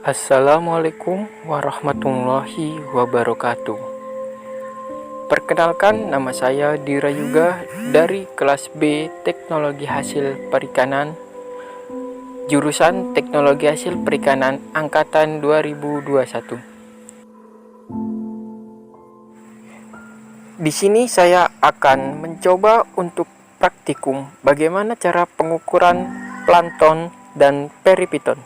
Assalamualaikum warahmatullahi wabarakatuh. Perkenalkan, nama saya Dira Yuga dari kelas B Teknologi Hasil Perikanan, jurusan Teknologi Hasil Perikanan angkatan 2021. Di sini saya akan mencoba untuk praktikum bagaimana cara pengukuran plankton dan peripiton.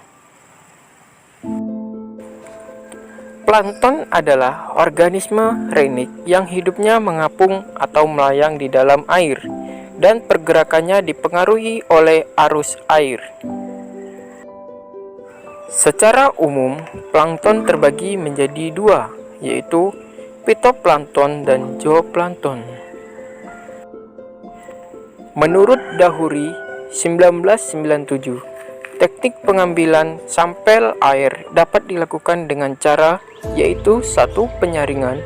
Plankton adalah organisme reinik yang hidupnya mengapung atau melayang di dalam air dan pergerakannya dipengaruhi oleh arus air. Secara umum, plankton terbagi menjadi dua, yaitu fitoplankton dan zooplankton. Menurut Dahuri 1997, teknik pengambilan sampel air dapat dilakukan dengan cara yaitu 1. Penyaringan,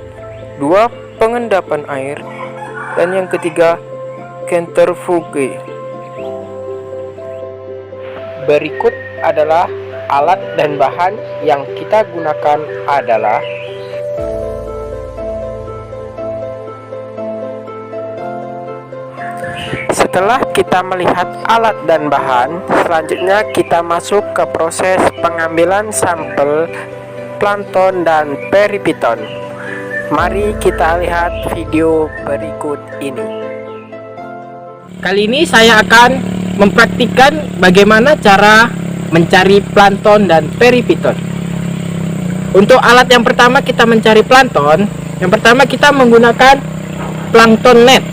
2. Pengendapan air, dan yang ketiga centrifuge. Berikut adalah alat dan bahan yang kita gunakan adalah Setelah kita melihat alat dan bahan, selanjutnya kita masuk ke proses pengambilan sampel plankton dan peripiton. Mari kita lihat video berikut ini. Kali ini saya akan mempraktikkan bagaimana cara mencari plankton dan peripiton. Untuk alat yang pertama kita mencari plankton, yang pertama kita menggunakan plankton net.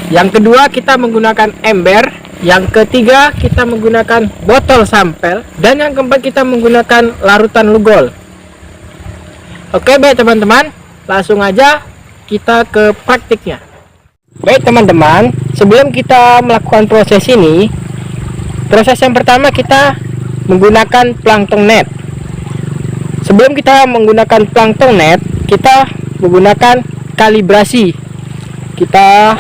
Yang kedua kita menggunakan ember, yang ketiga kita menggunakan botol sampel, dan yang keempat kita menggunakan larutan lugol. Oke, baik teman-teman, langsung aja kita ke praktiknya. Baik teman-teman, sebelum kita melakukan proses ini, proses yang pertama kita menggunakan plankton net. Sebelum kita menggunakan plankton net, kita menggunakan kalibrasi. Kita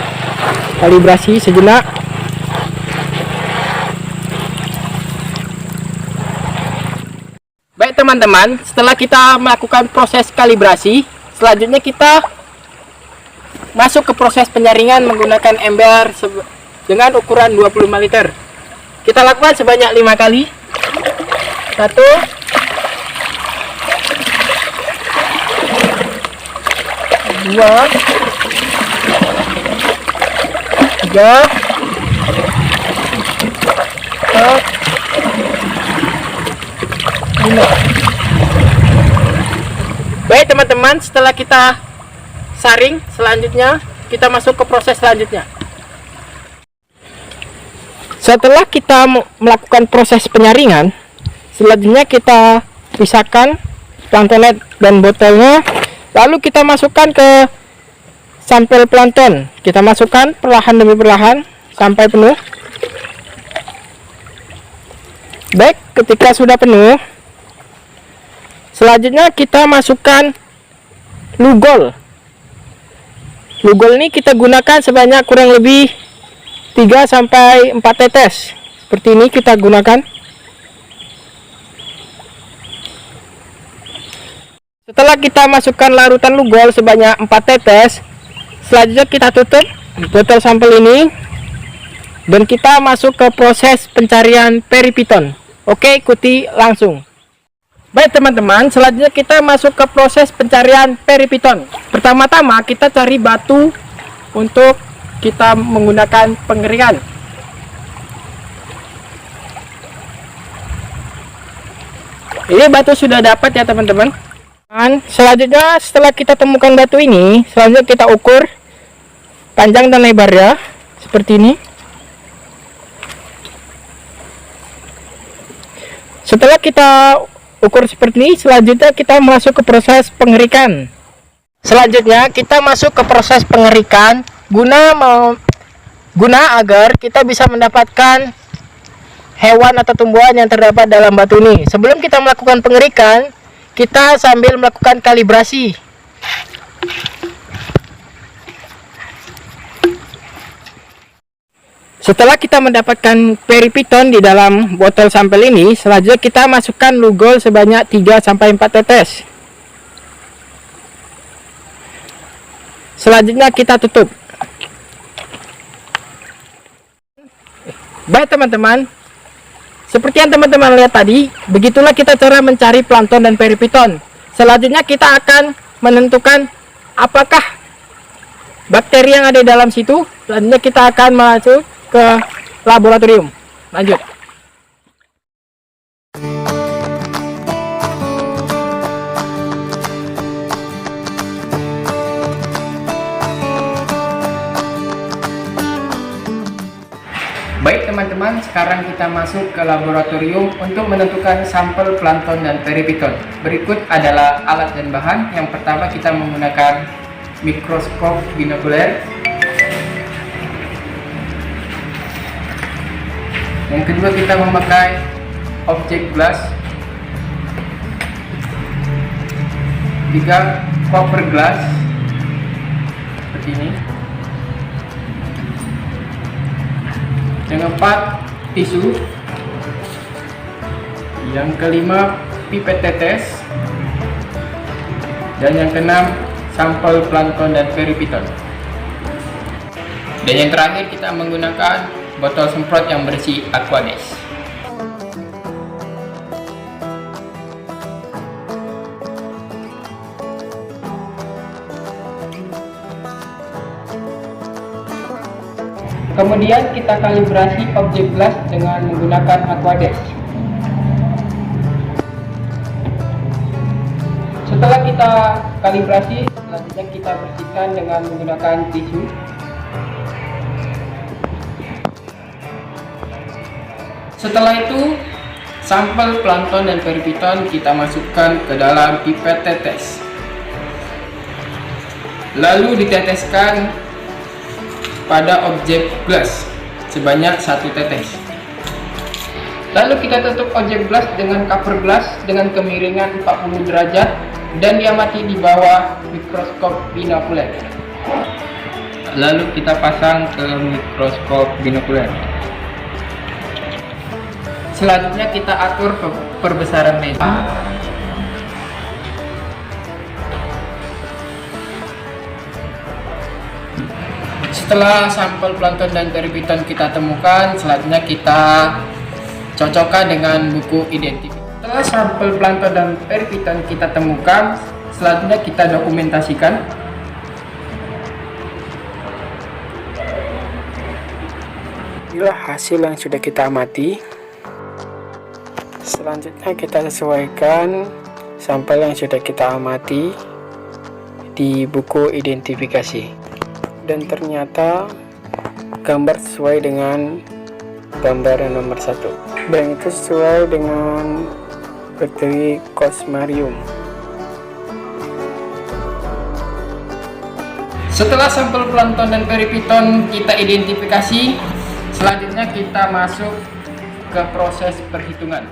kalibrasi sejenak. Baik teman-teman, setelah kita melakukan proses kalibrasi, selanjutnya kita masuk ke proses penyaringan menggunakan ember dengan ukuran 25 liter. Kita lakukan sebanyak 5 kali. 1, 2, 3, 4, 5. Baik teman-teman, setelah kita saring, selanjutnya kita masuk ke proses selanjutnya. Setelah kita melakukan proses penyaringan, selanjutnya kita pisahkan plankton net dan botolnya, lalu kita masukkan ke sampel plankton. Kita masukkan perlahan demi perlahan sampai penuh. Baik, ketika sudah penuh, selanjutnya kita masukkan lugol. Lugol ini kita gunakan sebanyak kurang lebih 3-4 tetes. Seperti ini kita gunakan. Setelah kita masukkan larutan lugol sebanyak 4 tetes, selanjutnya kita tutup botol sampel ini dan kita masuk ke proses pencarian peripiton. Oke, ikuti langsung. Baik teman-teman, selanjutnya kita masuk ke proses pencarian peripiton. Pertama-tama kita cari batu untuk kita menggunakan pengeringan. Ini batu sudah dapat ya teman-teman. Selanjutnya setelah kita temukan batu ini, selanjutnya kita ukur panjang dan lebarnya seperti ini. Setelah kita ukur seperti ini, selanjutnya kita masuk ke proses pengerikan. Selanjutnya kita masuk ke proses pengerikan guna agar kita bisa mendapatkan hewan atau tumbuhan yang terdapat dalam batu ini. Sebelum kita melakukan pengerikan, kita sambil melakukan kalibrasi. Setelah kita mendapatkan peripiton di dalam botol sampel ini, selanjutnya kita masukkan lugol sebanyak 3-4 tetes. Selanjutnya kita tutup. Baik teman-teman, seperti yang teman-teman lihat tadi, begitulah kita cara mencari plankton dan peripiton. Selanjutnya kita akan menentukan apakah bakteri yang ada di dalam situ. Selanjutnya kita akan masuk ke laboratorium. Lanjut. Baik teman-teman, sekarang kita masuk ke laboratorium untuk menentukan sampel plankton dan peripiton. Berikut adalah alat dan bahan. Yang pertama kita menggunakan mikroskop binokuler. Yang kedua kita memakai objek glass. Tiga, cover glass seperti ini. Yang keempat, tisu. Yang kelima, pipet tetes. Dan yang keenam, sampel plankton dan peripiton. Dan yang terakhir kita menggunakan botol semprot yang berisi Aquades. Kemudian kita kalibrasi objek glass dengan menggunakan Aquades. Setelah kita kalibrasi, selanjutnya kita bersihkan dengan menggunakan tisu. Setelah itu, sampel plankton dan peripiton kita masukkan ke dalam pipet tetes. Lalu diteteskan pada objek glass sebanyak 1 tetes. Lalu kita tutup objek glass dengan cover glass dengan kemiringan 40 derajat dan diamati di bawah mikroskop binokuler. Lalu kita pasang ke mikroskop binokuler. Selanjutnya kita atur perbesaran media. Setelah sampel plankton dan peripiton kita temukan, selanjutnya kita cocokkan dengan buku identifikasi. Setelah sampel plankton dan peripiton kita temukan, selanjutnya kita dokumentasikan. Inilah hasil yang sudah kita amati. Selanjutnya kita sesuaikan sampel yang sudah kita amati di buku identifikasi. Dan ternyata gambar sesuai dengan gambar yang nomor 1, dan itu sesuai dengan bakteri Cosmarium. Setelah sampel plankton dan peripiton kita identifikasi, selanjutnya kita masuk ke proses perhitungan.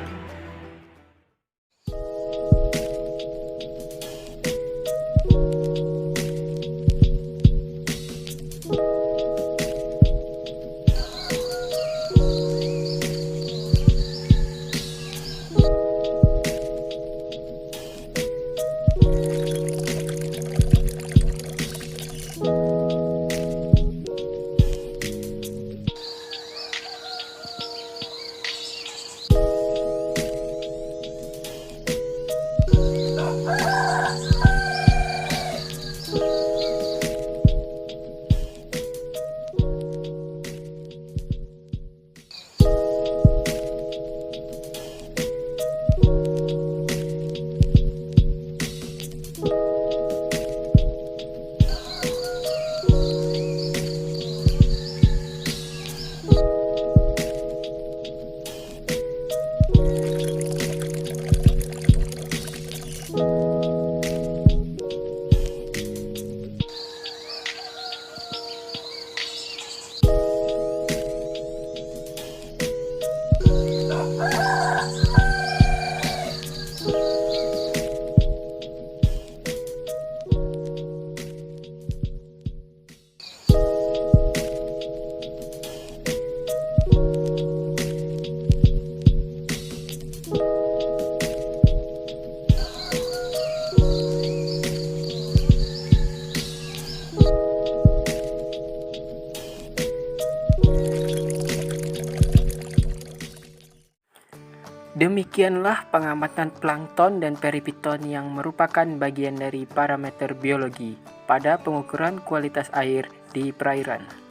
Demikianlah pengamatan plankton dan peripiton yang merupakan bagian dari parameter biologi pada pengukuran kualitas air di perairan.